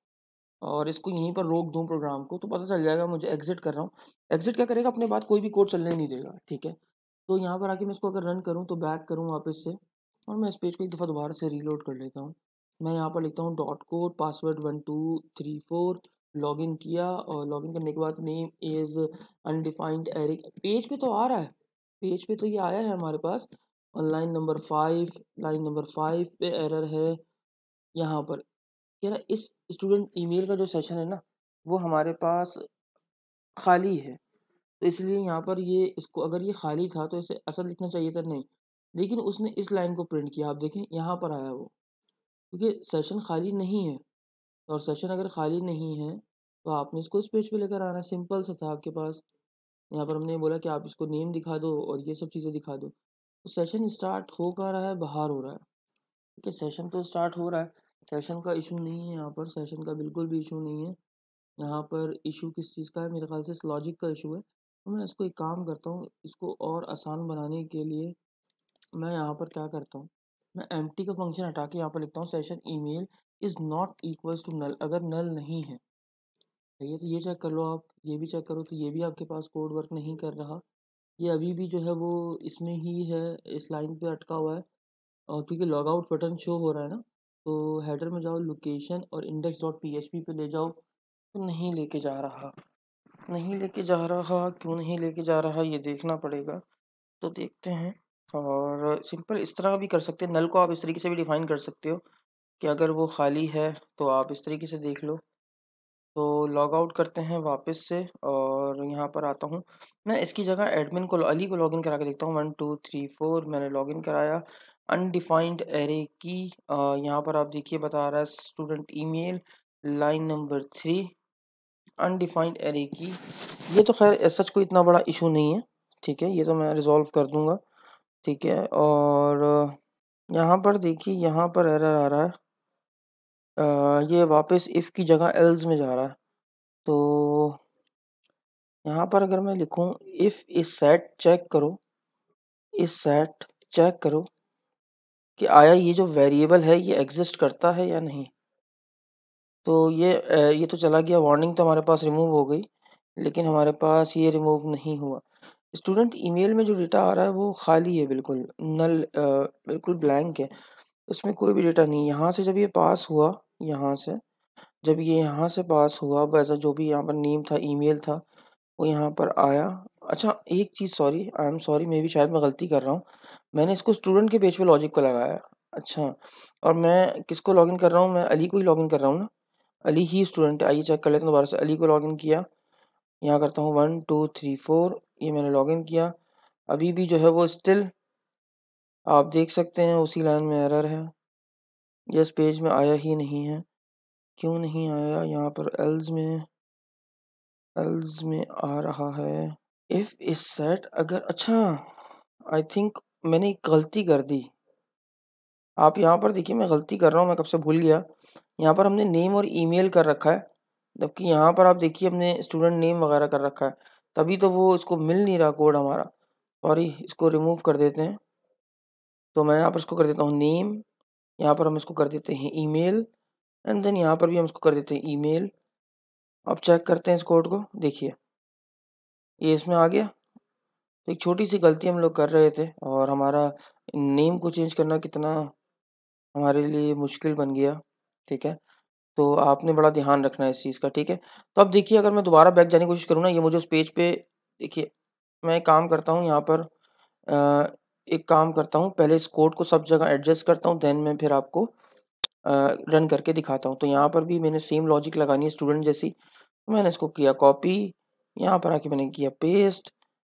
Speaker 1: और इसको यहीं पर रोक दूँ प्रोग्राम को, तो पता चल जाएगा मुझे एग्जिट कर रहा हूँ। एग्जिट क्या करेगा, अपने बाद कोई भी कोड चलने नहीं देगा, ठीक है? तो यहाँ पर आके मैं इसको अगर रन करूँ तो बैक करूँ वापस से, और मैं इस पेज को एक दफ़ा दोबारा से रीलोड कर लेता हूँ। मैं यहाँ पर लिखता हूँ डॉट कोड पासवर्ड 1234। लॉगिन किया और लॉगिन करने के बाद name is undefined Eric. Page पे तो आ रहा है, पेज पे तो ये आया है हमारे पास। और लाइन नंबर 5, लाइन नंबर 5 पे एरर है यहाँ पर। क्या ना इस स्टूडेंट ईमेल का जो सेशन है ना वो हमारे पास खाली है, तो इसलिए यहाँ पर ये इसको अगर ये खाली था तो इसे असद लिखना चाहिए था, नहीं, लेकिन उसने इस लाइन को प्रिंट किया। आप देखें यहाँ पर आया वो, क्योंकि सेशन खाली नहीं है। और सेशन अगर खाली नहीं है तो आपने इसको इस पेज पे लेकर आना है, सिंपल सा था आपके पास। यहाँ पर हमने बोला कि आप इसको नेम दिखा दो और ये सब चीज़ें दिखा दो। तो सेशन स्टार्ट हो कहाँ रहा है, बाहर हो रहा है, ठीक है? सेशन तो स्टार्ट हो रहा है, सेशन का इशू नहीं है यहाँ पर, सेशन का बिल्कुल भी इशू नहीं है। यहाँ पर इशू किस चीज़ का है, मेरे ख़्याल से इस लॉजिक का इशू है। तो मैं इसको एक काम करता हूँ, इसको और आसान बनाने के लिए मैं यहाँ पर क्या करता हूँ, मैं एम्प्टी का फंक्शन हटा के यहाँ पर लिखता हूँ session email is not equals to null. अगर नल नहीं है, ठीक है? तो ये चेक कर लो आप, ये भी चेक करो तो ये भी आपके पास कोड वर्क नहीं कर रहा। ये अभी भी जो है वो इसमें ही है, इस लाइन पे अटका हुआ है। और क्योंकि लॉग आउट बटन शो हो रहा है ना, तो हेडर में जाओ, लोकेशन और इंडेक्स डॉट पीएचपी पे ले जाओ, तो नहीं लेके जा रहा। नहीं लेके जा रहा, क्यों नहीं लेके जा रहा ये देखना पड़ेगा। तो देखते हैं। और सिंपल इस तरह भी कर सकते हैं, नल को आप इस तरीके से भी डिफाइन कर सकते हो कि अगर वो खाली है तो आप इस तरीके से देख लो। तो लॉग आउट करते हैं वापस से और यहाँ पर आता हूँ। मैं इसकी जगह एडमिन को, अली को लॉगिन करा के देखता हूँ। 1 2 3 4 मैंने लॉगिन कराया। अनडिफाइंड एरे की यहाँ पर आप देखिए बता रहा है student email line number 3 undefined array की। ये तो खैर सच कोई इतना बड़ा इशू नहीं है, ठीक है, ये तो मैं रिजॉल्व कर दूंगा, ठीक है। और यहाँ पर देखिए, यहाँ पर एरर आ रहा है। ये वापस इफ़ की जगह एल्स में जा रहा है। तो यहाँ पर अगर मैं लिखूँ इफ़ इस सेट चेक करो, इस सेट चेक करो कि आया ये जो वेरिएबल है ये एग्जिस्ट करता है या नहीं। तो ये तो चला गया, वार्निंग तो हमारे पास रिमूव हो गई, लेकिन हमारे पास ये रिमूव नहीं हुआ। स्टूडेंट ईमेल में जो डेटा आ रहा है वो खाली है, बिल्कुल नल, बिल्कुल ब्लैंक है, उसमें कोई भी डेटा नहीं। यहाँ से जब ये पास हुआ, यहाँ से जब ये यहाँ से पास हुआ, वैसा जो भी यहाँ पर नेम था, ईमेल था, वो यहाँ पर आया। अच्छा एक चीज़, sorry, I am sorry, maybe शायद मैं गलती कर रहा हूँ। मैंने इसको स्टूडेंट के पेज पे लॉजिक को लगाया। अच्छा, और मैं किसको लॉगिन कर रहा हूँ? मैं अली को ही लॉगिन कर रहा हूँ ना, अली ही स्टूडेंट है। आइए चेक कर लेते हैं दोबारा से। अली को लॉगिन किया, यहाँ करता हूँ 1 2 3 4, ये मैंने लॉगिन किया। अभी भी जो है वो स्टिल आप देख सकते हैं उसी लाइन में एरर है, ये इस पेज में आया ही नहीं है। क्यों नहीं आया? यहाँ पर एल्स में आ रहा है। इफ इस सेट अगर, अच्छा, आई थिंक मैंने एक गलती कर दी। आप यहाँ पर देखिए, मैं गलती कर रहा हूँ, मैं कब से भूल गया। यहाँ पर हमने नेम और ईमेल कर रखा है, जबकि यहाँ पर आप देखिए हमने स्टूडेंट नेम वगैरह कर रखा है, तभी तो वो इसको मिल नहीं रहा कोड हमारा। सॉरी, इसको रिमूव कर देते हैं। तो मैं यहाँ पर इसको कर देता हूँ नेम, यहाँ पर हम इसको कर देते हैं ईमेल, एंड देन यहाँ पर भी हम इसको कर देते हैं ईमेल। अब चेक करते हैं इस कोड को, देखिए ये इसमें आ गया। तो एक छोटी सी गलती हम लोग कर रहे थे और हमारा नेम को चेंज करना कितना हमारे लिए मुश्किल बन गया, ठीक है। तो आपने बड़ा ध्यान रखना है इस चीज़ का, ठीक है। तो अब देखिए अगर मैं दोबारा बैक जाने की कोशिश करूँ ना, ये मुझे उस पेज पे, देखिए मैं एक काम करता हूँ यहाँ पर, अ, एक काम करता हूँ, पहले इस कोड को सब जगह एडजस्ट करता हूँ, देन मैं फिर आपको रन करके दिखाता हूँ। तो यहाँ पर भी मैंने सेम लॉजिक लगानी है स्टूडेंट जैसी। मैंने इसको किया कॉपी, यहाँ पर आके मैंने किया पेस्ट,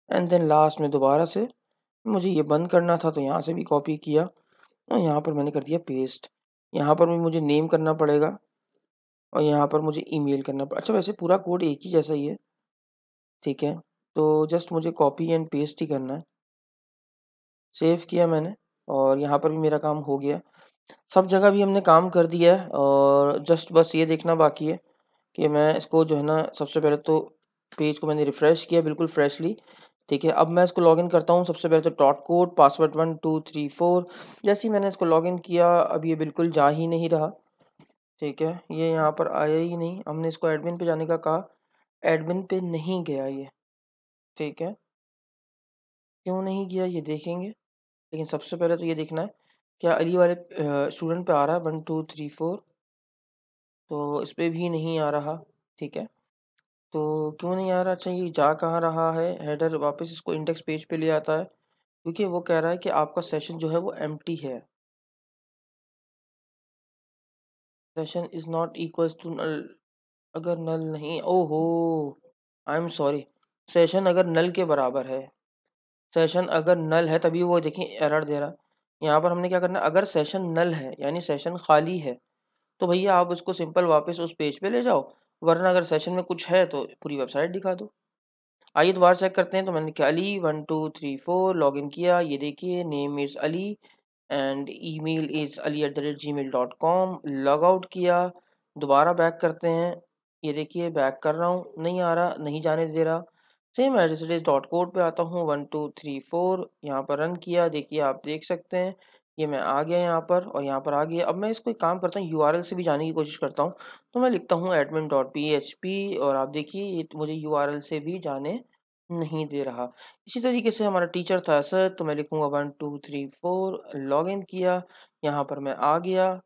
Speaker 1: एंड देन लास्ट में दोबारा से मुझे ये बंद करना था, तो यहाँ से भी कॉपी किया और यहाँ पर मैंने कर दिया पेस्ट। यहाँ पर भी मुझे नेम करना पड़ेगा और यहाँ पर मुझे ईमेल करना अच्छा, वैसे पूरा कोड एक ही जैसा ही है, ठीक है। तो जस्ट मुझे कॉपी एंड पेस्ट ही करना है। सेव किया मैंने और यहाँ पर भी मेरा काम हो गया। सब जगह भी हमने काम कर दिया है और जस्ट बस ये देखना बाकी है कि मैं इसको जो है ना, सबसे पहले तो पेज को मैंने रिफ्रेश किया बिल्कुल फ्रेशली, ठीक है। अब मैं इसको लॉगिन करता हूँ। सबसे पहले तो डॉट कोड पासवर्ड 1 2 3 4, जैसे ही मैंने इसको लॉगिन किया अब ये बिल्कुल जा ही नहीं रहा, ठीक है। ये यहाँ पर आया ही नहीं। हमने इसको एडमिन पे जाने का कहा, एडमिन पे नहीं गया ये, ठीक है। क्यों नहीं गया ये देखेंगे, लेकिन सबसे पहले तो ये देखना है क्या अली वाले स्टूडेंट पे आ रहा है 1 2 3 4। तो इस पे भी नहीं आ रहा, ठीक है। तो क्यों नहीं आ रहा? अच्छा, ये जा कहाँ रहा है? हेडर वापस इसको इंडेक्स पेज पे ले आता है, क्योंकि वो कह रहा है कि आपका सेशन जो है वो एम्प्टी है। Session is not equals to null. अगर नल नहीं, ओहो, आई एम सॉरी, सेशन अगर नल के बराबर है, सेशन अगर नल है तभी वो देखिए एरर दे रहा है। यहाँ पर हमने क्या करना है, अगर सेशन नल है यानी सेशन खाली है, तो भैया आप उसको सिंपल वापस उस पेज पे ले जाओ, वरना अगर सेशन में कुछ है तो पूरी वेबसाइट दिखा दो। आइए दोबारा चेक करते हैं। तो मैंने क्या, अली 1 2 3 4 लॉगिन किया, ये देखिए name is Ali and email is ali@gmail.com, log out किया, दोबारा बैक करते हैं। ये देखिए बैक कर रहा हूँ, नहीं आ रहा, नहीं जाने दे रहा। Same as it is dot code पे आता हूँ, 1 2 3 4 यहाँ पर रन किया, देखिए आप देख सकते हैं ये मैं आ गया यहाँ पर और यहाँ पर आ गया। अब मैं इसको एक काम करता हूँ, यूआरएल से भी जाने की कोशिश करता हूँ। तो मैं लिखता हूँ admin.php और आप देखिए ये मुझे यूआरएल से भी जाने नहीं दे रहा। इसी तरीके से हमारा टीचर था सर, तो मैं लिखूँगा 1 2 3 4 लॉगिन किया, यहाँ पर मैं आ गया।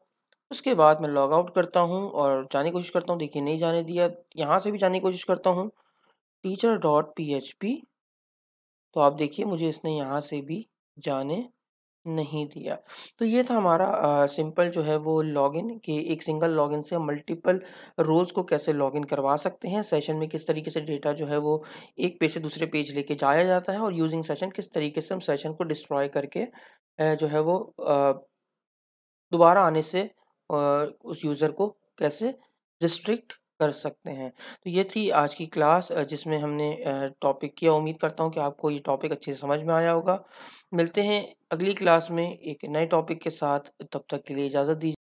Speaker 1: उसके बाद मैं लॉग आउट करता हूँ और जाने की कोशिश करता हूँ, देखिए नहीं जाने दिया। यहाँ से भी जाने की कोशिश करता हूँ, टीचर डॉट पीएचपी, तो आप देखिए मुझे इसने यहाँ से भी जाने नहीं दिया। तो ये था हमारा सिंपल जो है वो लॉगिन कि एक सिंगल लॉगिन से हम मल्टीपल रोल्स को कैसे लॉगिन करवा सकते हैं। सेशन में किस तरीके से डेटा जो है वो एक पेज से दूसरे पेज लेके जाया जाता है और यूजिंग सेशन किस तरीके से हम सेशन को डिस्ट्रॉय करके जो है वो दोबारा आने से उस यूज़र को कैसे रिस्ट्रिक्ट कर सकते हैं। तो ये थी आज की क्लास जिसमें हमने टॉपिक किया। उम्मीद करता हूँ कि आपको ये टॉपिक अच्छे से समझ में आया होगा। मिलते हैं अगली क्लास में एक नए टॉपिक के साथ, तब तक के लिए इजाज़त दीजिए।